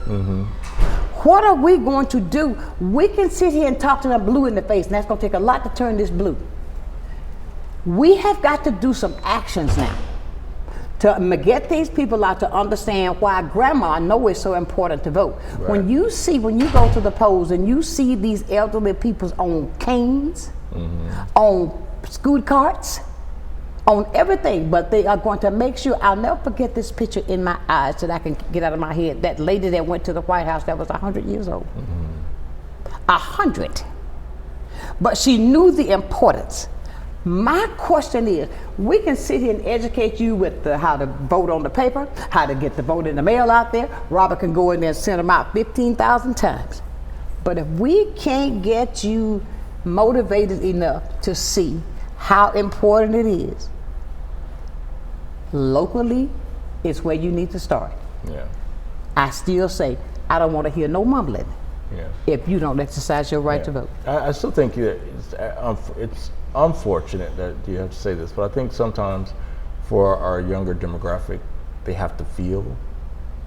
What are we going to do? We can sit here and talk to them blue in the face, and that's going to take a lot to turn this blue. We have got to do some actions now to get these people out to understand why Grandma knows it's so important to vote. Right. When you go to the polls and you see these elderly people on canes, on scoot carts, on everything, but they are going to make sure. I'll never forget this picture in my eyes that I can get out of my head. That lady that went to the White House that was 100 years old. 100. But she knew the importance. My question is, we can sit here and educate you with how to vote on the paper, how to get the vote in the mail out there. Robert can go in there and send them out 15,000 times. But if we can't get you motivated enough to see how important it is, locally is where you need to start. I still say, I don't want to hear no mumbling if you don't exercise your right to vote. I still think that it's unfortunate that you have to say this, but I think sometimes for our younger demographic, they have to feel.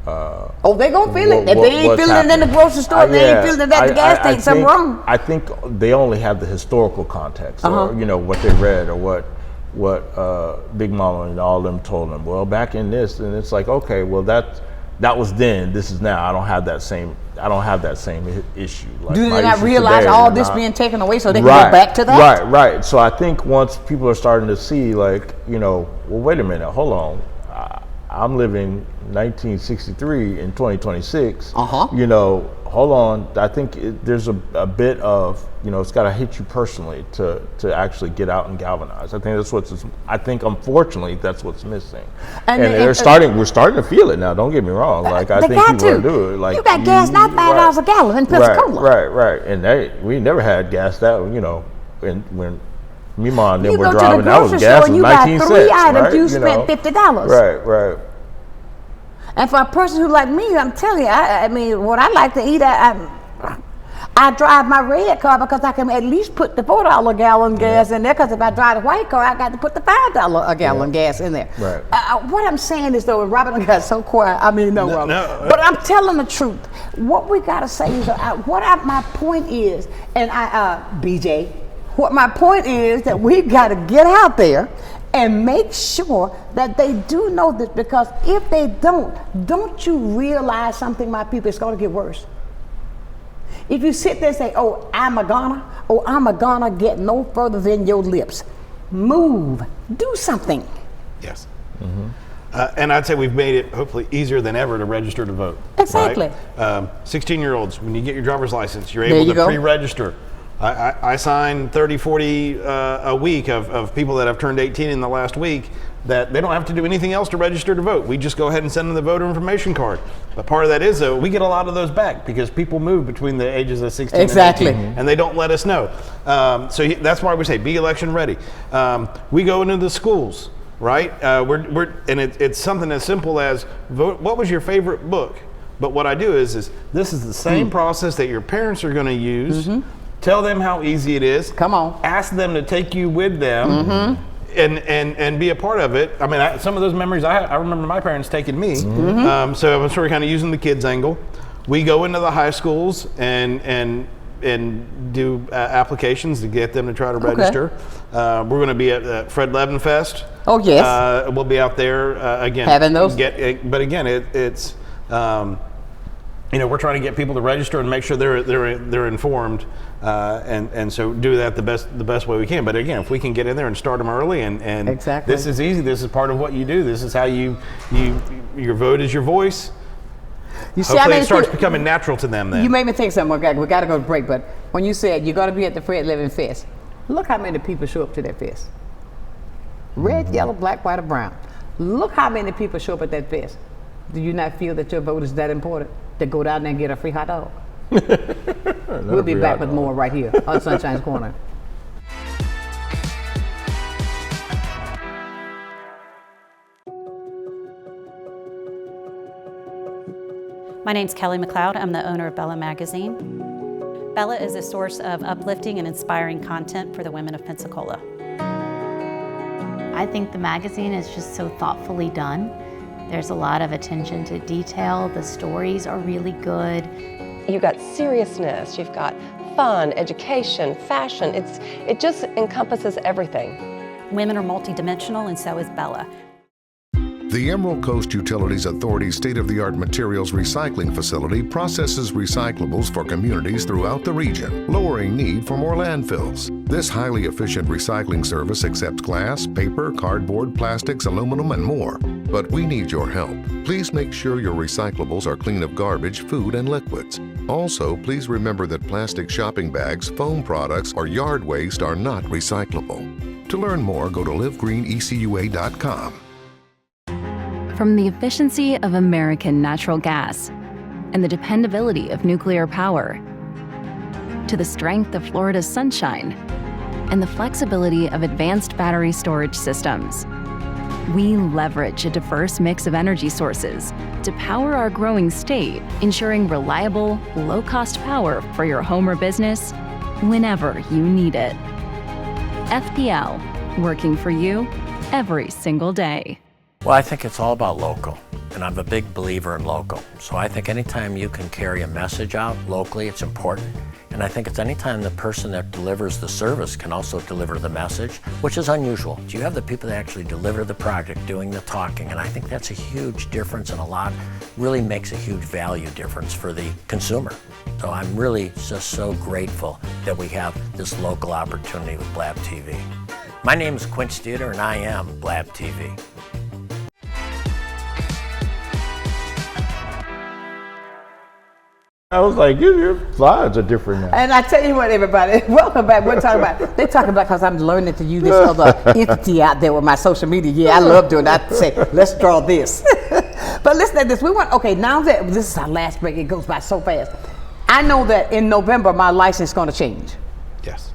They're going to feel it. If they ain't feeling it in the grocery store, they ain't feeling it at the gas station, something wrong. I think they only have the historical context, or what they read, or what Big Mama and all them told them. Well, back in this, and it's like, okay, well that was then. This is now. I don't have that same issue. Like do they not realize all this being taken away so they can go back to that? Right. So I think once people are starting to see, like, well, wait a minute, hold on. I'm living 1963 in 2026. Hold on. I think there's a bit of, it's got to hit you personally to actually get out and galvanize. I think unfortunately that's what's missing. And we're starting to feel it now. Don't get me wrong. Like I think people are doing it. Like you got gas now $5 a gallon in Pensacola. Right. And we never had gas that when me, mom, and them were driving. That was gas was 19 cents. You got 3 items, you spent $50. Right. And for a person who like me, I'm telling you, I mean, what I like to eat, I drive my red car because I can at least put the $4 a gallon gas in there. Because if I drive the white car, I got to put the $5 a gallon gas in there. Right. What I'm saying is, though, Robert got so quiet. I mean, no. But I'm telling the truth. What we got to say is, my point is, and BJ, what my point is that we got to get out there and make sure that they do know this, because if they don't you realize something, my people, it's going to get worse. If you sit there and say, I'm a gonna get no further than your lips. Move, do something. Yes. And I'd say we've made it hopefully easier than ever to register to vote. Exactly. Right? 16-year-olds, when you get your driver's license, you're able to pre-register. I sign 30, 40 a week of people that have turned 18 in the last week that they don't have to do anything else to register to vote. We just go ahead and send them the voter information card. But part of that is, though, we get a lot of those back because people move between the ages of 16 and 18, and they don't let us know. So that's why we say be election ready. We go into the schools, right? It's something as simple as vote. What was your favorite book? But what I do is this is the same process that your parents are going to use. Tell them how easy it is. Come on. Ask them to take you with them and be a part of it. I mean, some of those memories, I remember my parents taking me. So I'm sort of kind of using the kids angle. We go into the high schools and do applications to get them to try to register. We're going to be at Fred Levin Fest. Oh, yes. We'll be out there again. Having those. But again, it's we're trying to get people to register and make sure they're informed, and so do that the best way we can. But again, if we can get in there and start them early, and exactly. This is easy. This is part of what you do. This is how your vote is your voice. You see, hopefully it starts becoming natural to them then. You made me think something. We got to go to break. But when you said you're going to be at the Fred Levin Fest, look how many people show up to that fest. Red, yellow, black, white, or brown. Look how many people show up at that fest. Do you not feel that your vote is that important to go down there and get a free hot dog? We'll be back with more right here on Sunshine's Corner. My name's Kelly McLeod. I'm the owner of Bella Magazine. Bella is a source of uplifting and inspiring content for the women of Pensacola. I think the magazine is just so thoughtfully done. There's a lot of attention to detail. The stories are really good. You've got seriousness, you've got fun, education, fashion. It just encompasses everything. Women are multidimensional, and so is Bella. The Emerald Coast Utilities Authority's state-of-the-art materials recycling facility processes recyclables for communities throughout the region, lowering need for more landfills. This highly efficient recycling service accepts glass, paper, cardboard, plastics, aluminum, and more. But we need your help. Please make sure your recyclables are clean of garbage, food, and liquids. Also, please remember that plastic shopping bags, foam products, or yard waste are not recyclable. To learn more, go to livegreenecua.com. From the efficiency of American natural gas and the dependability of nuclear power, to the strength of Florida's sunshine and the flexibility of advanced battery storage systems, we leverage a diverse mix of energy sources to power our growing state, ensuring reliable, low-cost power for your home or business whenever you need it. FPL, working for you every single day. Well, I think it's all about local, and I'm a big believer in local. So I think anytime you can carry a message out locally, it's important. And And I think it's anytime the person that delivers the service can also deliver the message, which is unusual. You have the people that actually deliver the project doing the talking, and I think that's a huge difference, and really makes a huge value difference for the consumer. So I'm really just so grateful that we have this local opportunity with Blab TV. My name is Quint Studer, and I am Blab TV. I was like, your slides are different now. And I tell you what, everybody, welcome back. We're talking about, they're talking about, because I'm learning to use this other entity out there with my social media. Yeah, I love doing that. I say, let's draw this. But listen to this. Now that this is our last break, it goes by so fast. I know that in November, my license is going to change. Yes.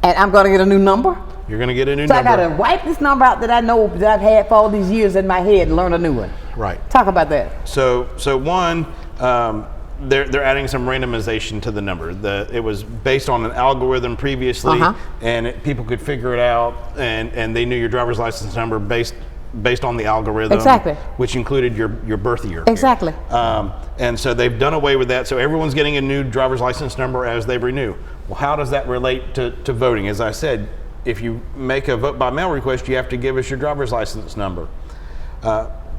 And I'm going to get a new number. You're going to get a new number. number. So I got to wipe this number out that I know that I've had for all these years in my head and learn a new one. Right. Talk about that. So one, they're adding some randomization to the number. It was based on an algorithm previously, and people could figure it out, and they knew your driver's license number based on the algorithm, which included your birth year. Exactly. And so they've done away with that. So everyone's getting a new driver's license number as they renew. Well, how does that relate to voting? As I said, if you make a vote by mail request, you have to give us your driver's license number.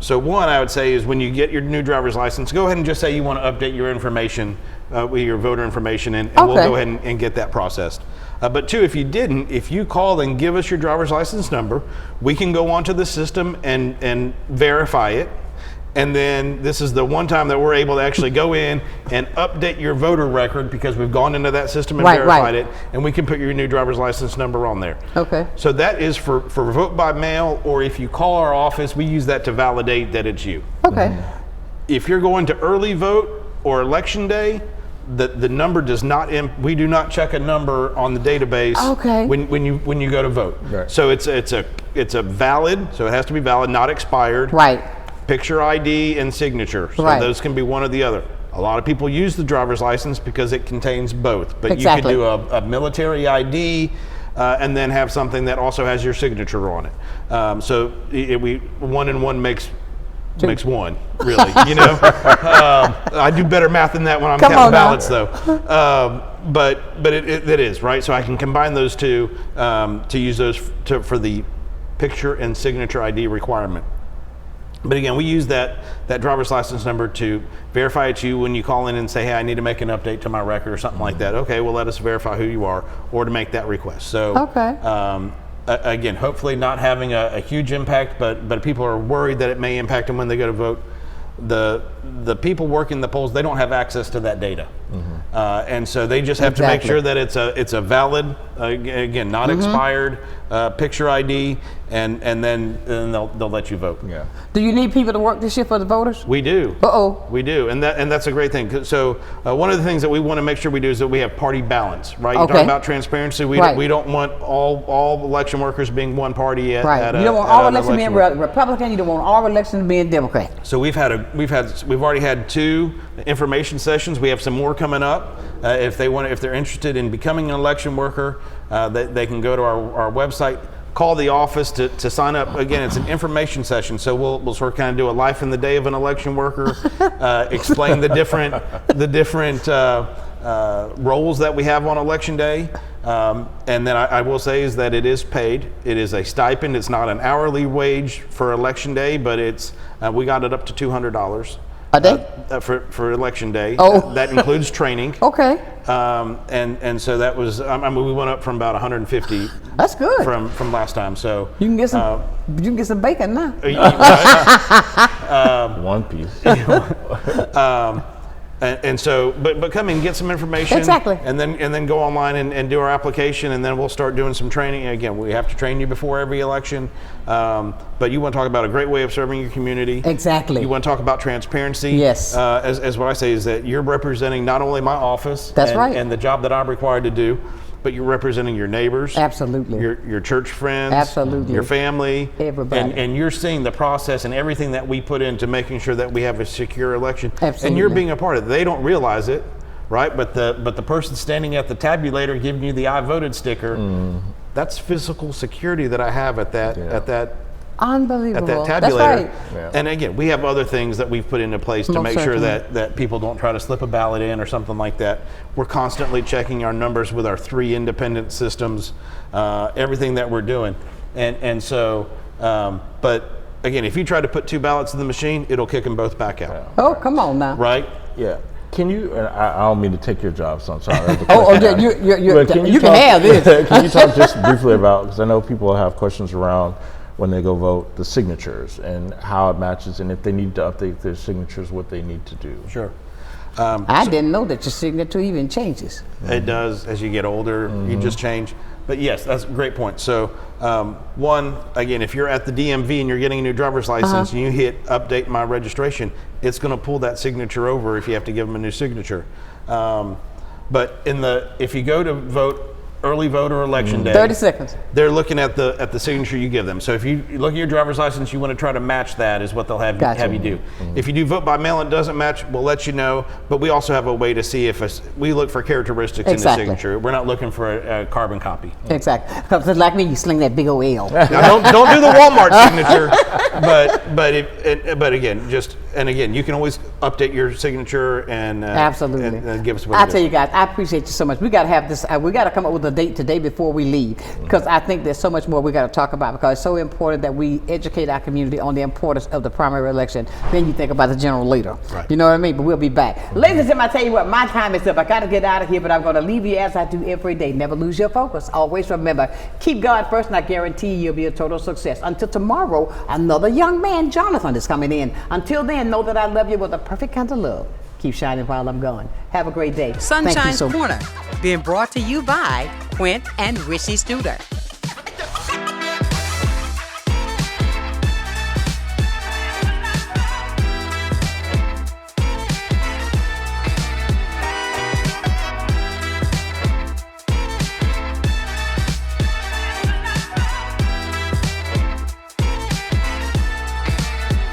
So one, I would say, is when you get your new driver's license, go ahead and just say you want to update your information, with your voter information, and we'll go ahead and get that processed. But two, if you call and give us your driver's license number, we can go onto the system and verify it. And then this is the one time that we're able to actually go in and update your voter record, because we've gone into that system and verified it, and we can put your new driver's license number on there. Okay. So that is for vote by mail, or if you call our office, we use that to validate that it's you. Okay. If you're going to early vote or election day, the number does not, we do not check a number on the database when you go to vote. Right. So it's a valid, so it has to be valid, not expired. Right. Picture ID and signature. So those can be one or the other. A lot of people use the driver's license because it contains both, but you could do a military ID and then have something that also has your signature on it. So one and one makes one, really. I do better math than that when I'm counting ballots, though. But it is, right? So I can combine those two to use those for the picture and signature ID requirement. But again, we use that driver's license number to verify it's you when you call in and say, hey, I need to make an update to my record or something like that. Okay, well, let us verify who you are, or to make that request. So again, hopefully not having a huge impact, but people are worried that it may impact them when they go to vote. The people working the polls, they don't have access to that data. And so they just have to make sure that it's a valid, again, not expired picture ID, and then they'll let you vote. Yeah. Do you need people to work this year for the voters? We do. We do, and that's a great thing. So one of the things that we want to make sure we do is that we have party balance, right? You're talking about transparency. We don't want all election workers being one party you don't want all elections being Republican. You don't want all elections being Democrat. So we've already had 2 information sessions. We have some more coming up. If they're interested in becoming an election worker, they can go to our website, call the office to sign up. Again, it's an information session, so we'll sort of kind of do a life in the day of an election worker, explain the different roles that we have on election day. And then I will say is that it is paid. It is a stipend. It's not an hourly wage for election day, but we got it up to $200 a day for election day. Oh. That includes training. Okay. And so that was, we went up from about 150. That's good. From last time. So you can get some bacon now. One piece. And so, but come in, get some information. Exactly. And then go online and do our application, and then we'll start doing some training. Again, we have to train you before every election. But you want to talk about a great way of serving your community. Exactly. You want to talk about transparency. Yes. As what I say is that you're representing not only my office. And the job that I'm required to do, but you're representing your neighbors. Absolutely. Your church friends. Absolutely. Your family. Everybody. And you're seeing the process and everything that we put into making sure that we have a secure election. Absolutely. And you're being a part of it. They don't realize it, right? But the person standing at the tabulator giving you the I voted sticker, that's physical security that I have at that Unbelievable. at that tabulator. That's right. And again, we have other things that we've put into place to Most make sure certainly. that people don't try to slip a ballot in or something like that. We're constantly checking our numbers with our 3 independent systems, everything that we're doing. And so, but again, if you try to put 2 ballots in the machine, it'll kick them both back out. Oh, come on now. Right? Yeah. Can you, and I don't mean to take your job, Sunshine. Yeah, you can have this. Can you talk just briefly about, because I know people have questions around when they go vote, the signatures and how it matches, and if they need to update their signatures, what they need to do. Sure. I didn't know that your signature even changes. It does. As you get older, you just change. But yes, that's a great point. So one, again, if you're at the DMV and you're getting a new driver's license and you hit update my registration, it's going to pull that signature over if you have to give them a new signature. But if you go to vote, early vote or election day, 30 seconds. They're looking at the signature you give them. So if you look at your driver's license, you want to try to match that is what they'll have you do. If you do vote by mail and it doesn't match, we'll let you know. But we also have a way to see if we look for characteristics in the signature. We're not looking for a carbon copy. Exactly. Because like me, you sling that big old L. Now, don't do the Walmart signature, but again, you can always update your signature and absolutely and give us what I tell you guys, I appreciate you so much. We got to have this. We got to come up with a date today before we leave, because I think there's so much more we got to talk about, because it's so important that we educate our community on the importance of the primary election. Then you think about the general leader. Right. You know what I mean? But we'll be back. Ladies and gentlemen, I tell you what, my time is up. I got to get out of here, but I'm going to leave you as I do every day. Never lose your focus. Always remember, keep God first, and I guarantee you'll be a total success. Until tomorrow, another young man, Jonathan, is coming in. Until then, know that I love you with a perfect kind of love. Keep shining while I'm gone. Have a great day. Sunshine's Corner, being brought to you by Quint and Richie Studer.